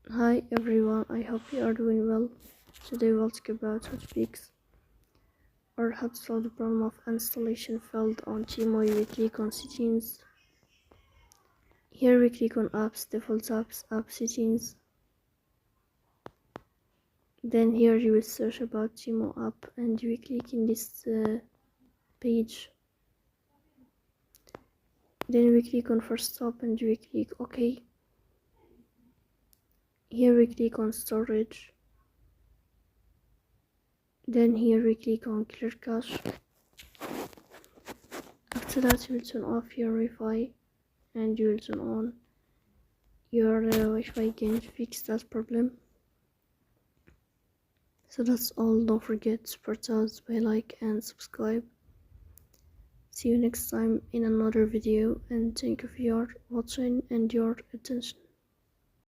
Hi everyone, I hope you are doing well. Today we'll talk about how to fix or how to solve the problem of installation failed on Temu. We click on settings. Here we click on apps, default apps, app settings. Then here you will search about Temu app and we click in this page. Then we click on first stop and we click OK. Here we click on storage. Then here we click on clear cache. After that you will turn off your Wi-Fi and you will turn on your Wi-Fi again to fix that problem. So that's all. Don't forget to support us by like and subscribe. See you next time in another video, and thank you for your watching and your attention.